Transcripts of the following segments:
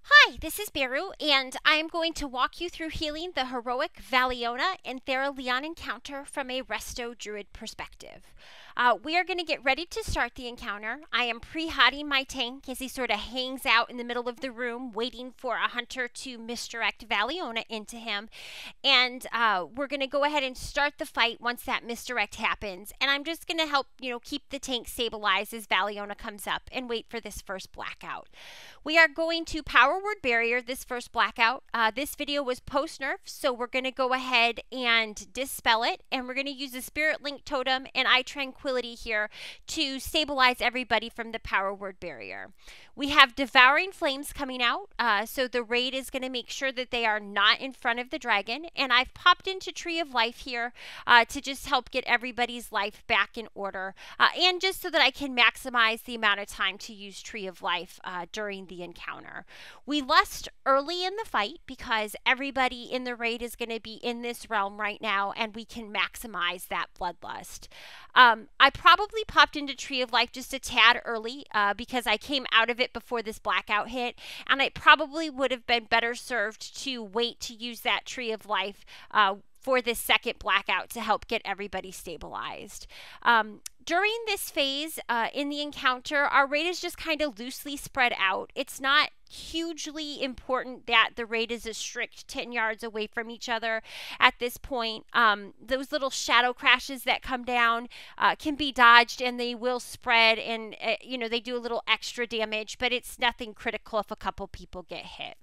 Hi, this is Beru, and I am going to walk you through healing the heroic Valiona and Theralion encounter from a Resto Druid perspective. We are going to get ready to start the encounter. I am pre-hotting my tank as he sort of hangs out in the middle of the room, waiting for a hunter to misdirect Valiona into him. And we're going to go ahead and start the fight once that misdirect happens. And I'm just going to help, keep the tank stabilized as Valiona comes up and wait for this first blackout. We are going to power word barrier this first blackout. This video was post nerf, so we're going to go ahead and dispel it, and we're going to use the Spirit Link Totem and Eye Tranquility here to stabilize everybody from the power word barrier. We have Devouring Flames coming out, so the raid is going to make sure that they are not in front of the dragon, and I've popped into Tree of Life here to just help get everybody's life back in order, and just so that I can maximize the amount of time to use Tree of Life during the encounter. We lust early in the fight because everybody in the raid is going to be in this realm right now, and we can maximize that bloodlust. I probably popped into Tree of Life just a tad early because I came out of it before this blackout hit, and I probably would have been better served to wait to use that Tree of Life for this second blackout to help get everybody stabilized. During this phase in the encounter, our raid is just kind of loosely spread out. It's not hugely important that the raid is a strict 10 yards away from each other at this point. Those little shadow crashes that come down can be dodged, and they will spread, and they do a little extra damage, but it's nothing critical if a couple people get hit.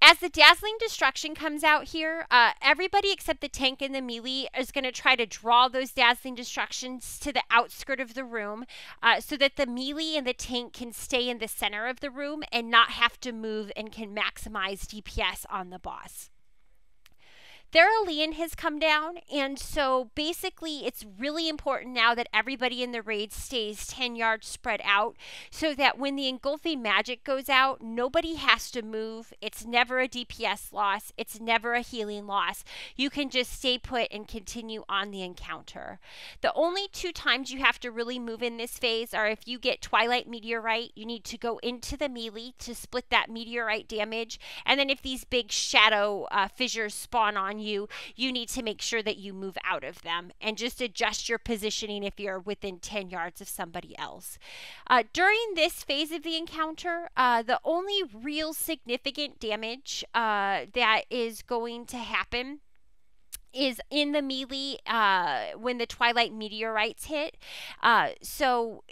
As the Dazzling Destruction comes out here, everybody except the tank and the melee is going to try to draw those Dazzling Destructions to the outskirt of the room so that the melee and the tank can stay in the center of the room and not have to move and can maximize DPS on the boss. Theralion has come down, and so basically it's really important now that everybody in the raid stays 10 yards spread out so that when the engulfing magic goes out, nobody has to move. It's never a DPS loss. It's never a healing loss. You can just stay put and continue on the encounter. The only two times you have to really move in this phase are if you get Twilight Meteorite, you need to go into the melee to split that meteorite damage, and then if these big shadow fissures spawn on you need to make sure that you move out of them and just adjust your positioning if you're within 10 yards of somebody else. During this phase of the encounter, the only real significant damage that is going to happen is in the melee when the Twilight Meteorites hit. So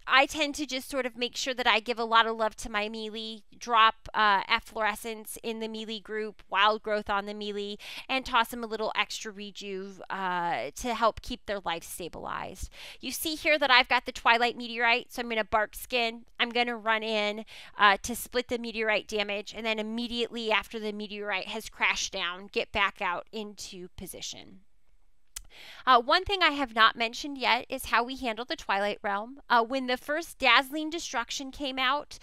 I tend to just sort of make sure that I give a lot of love to my melee, drop Efflorescence in the melee group, Wild Growth on the melee, and toss them a little extra rejuve to help keep their life stabilized. You see here that I've got the Twilight Meteorite, so I'm going to Bark Skin. I'm going to run in to split the meteorite damage, and then immediately after the meteorite has crashed down, get back out into position. One thing I have not mentioned yet is how we handle the Twilight Realm. When the first Dazzling Destruction came out,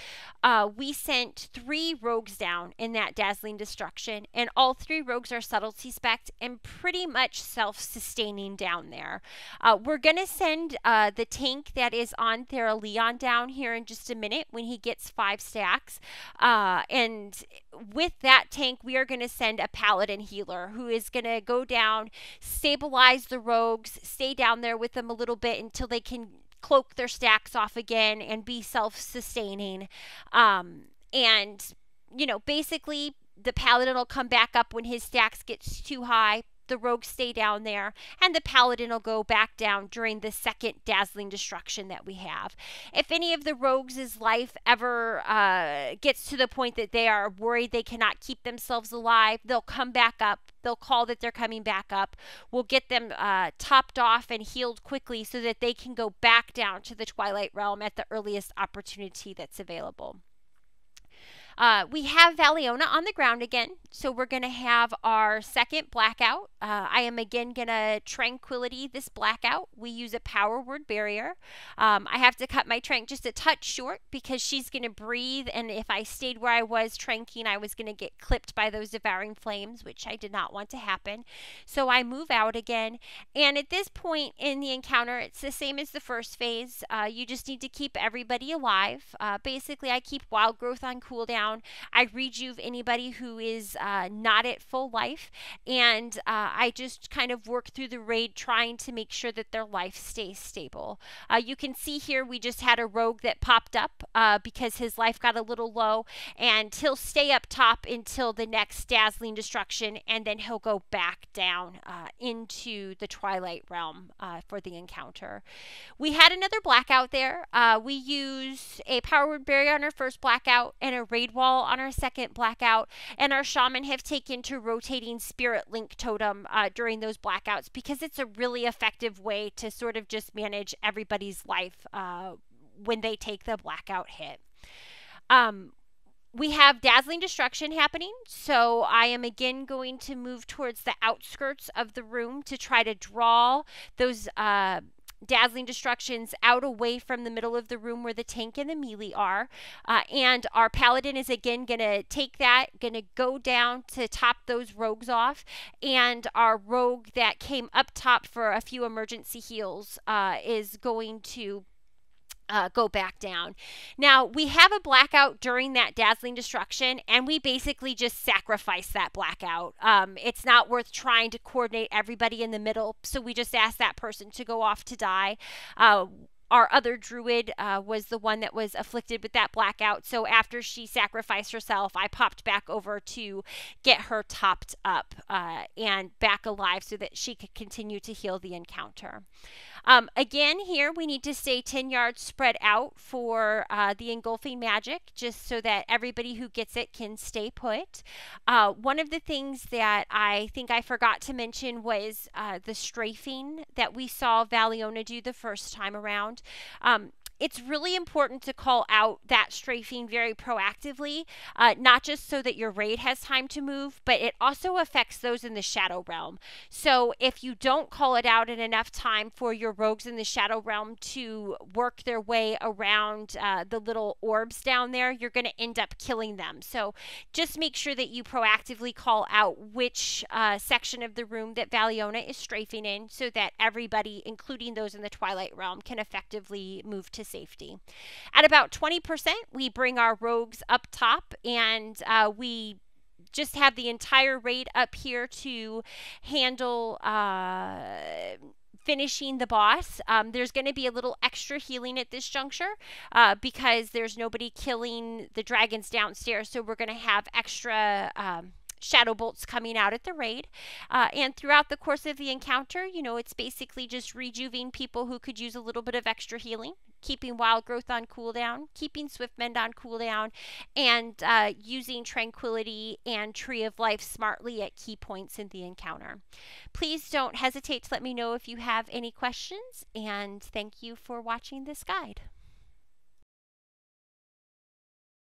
we sent 3 rogues down in that Dazzling Destruction, and all 3 rogues are subtlety spec'd and pretty much self-sustaining down there. We're going to send the tank that is on Theralion down here in just a minute when he gets 5 stacks. And with that tank, we are going to send a Paladin healer who is going to go down, stabilize the rogues, stay down there with them a little bit until they can cloak their stacks off again and be self-sustaining. Basically the Paladin will come back up when his stacks gets too high. The rogues stay down there, and the Paladin will go back down during the second Dazzling Destruction that we have. If any of the rogues' life ever gets to the point that they are worried they cannot keep themselves alive, they'll come back up. They'll call that they're coming back up. We'll get them topped off and healed quickly so that they can go back down to the Twilight Realm at the earliest opportunity that's available. We have Valiona on the ground again, so we're going to have our second blackout. I am again going to tranquility this blackout. We use a power word barrier. I have to cut my trank just a touch short because she's going to breathe, and if I stayed where I was tranking, I was going to get clipped by those devouring flames, which I did not want to happen. So I move out again, and at this point in the encounter, it's the same as the first phase. You just need to keep everybody alive. Basically, I keep wild growth on cooldown. I rejuve anybody who is not at full life, and I just kind of work through the raid trying to make sure that their life stays stable. You can see here we just had a rogue that popped up because his life got a little low, and he'll stay up top until the next dazzling destruction, and then he'll go back down into the Twilight Realm for the encounter. We had another blackout there. We use a power word barrier on our first blackout and a raid wall on our second blackout, and our shaman have taken to rotating spirit link totem during those blackouts because it's a really effective way to sort of just manage everybody's life when they take the blackout hit. We have dazzling destruction happening, so I am again going to move towards the outskirts of the room to try to draw those dazzling destructions out away from the middle of the room where the tank and the melee are. And our paladin is again going to take that, going to go down to top those rogues off. And our rogue that came up top for a few emergency heals is going to go back down. Now, we have a blackout during that dazzling destruction, and we basically just sacrifice that blackout. It's not worth trying to coordinate everybody in the middle, so we just ask that person to go off to die. Our other druid was the one that was afflicted with that blackout, so after she sacrificed herself, I popped back over to get her topped up and back alive so that she could continue to heal the encounter. Again, here we need to stay 10 yards spread out for the engulfing magic, just so that everybody who gets it can stay put. One of the things that I think I forgot to mention was the strafing that we saw Valiona do the first time around. It's really important to call out that strafing very proactively, not just so that your raid has time to move, but it also affects those in the Shadow Realm. So if you don't call it out in enough time for your rogues in the Shadow Realm to work their way around the little orbs down there, you're going to end up killing them. So just make sure that you proactively call out which section of the room that Valiona is strafing in so that everybody, including those in the Twilight Realm, can effectively move to safety. At about 20%, we bring our rogues up top, and we just have the entire raid up here to handle finishing the boss. There's going to be a little extra healing at this juncture because there's nobody killing the dragons downstairs, so we're going to have extra shadow bolts coming out at the raid. And throughout the course of the encounter, you know, it's basically just rejuving people who could use a little bit of extra healing, keeping wild growth on cooldown, keeping swift mend on cooldown, and using tranquility and tree of life smartly at key points in the encounter. Please don't hesitate to let me know if you have any questions, and thank you for watching this guide.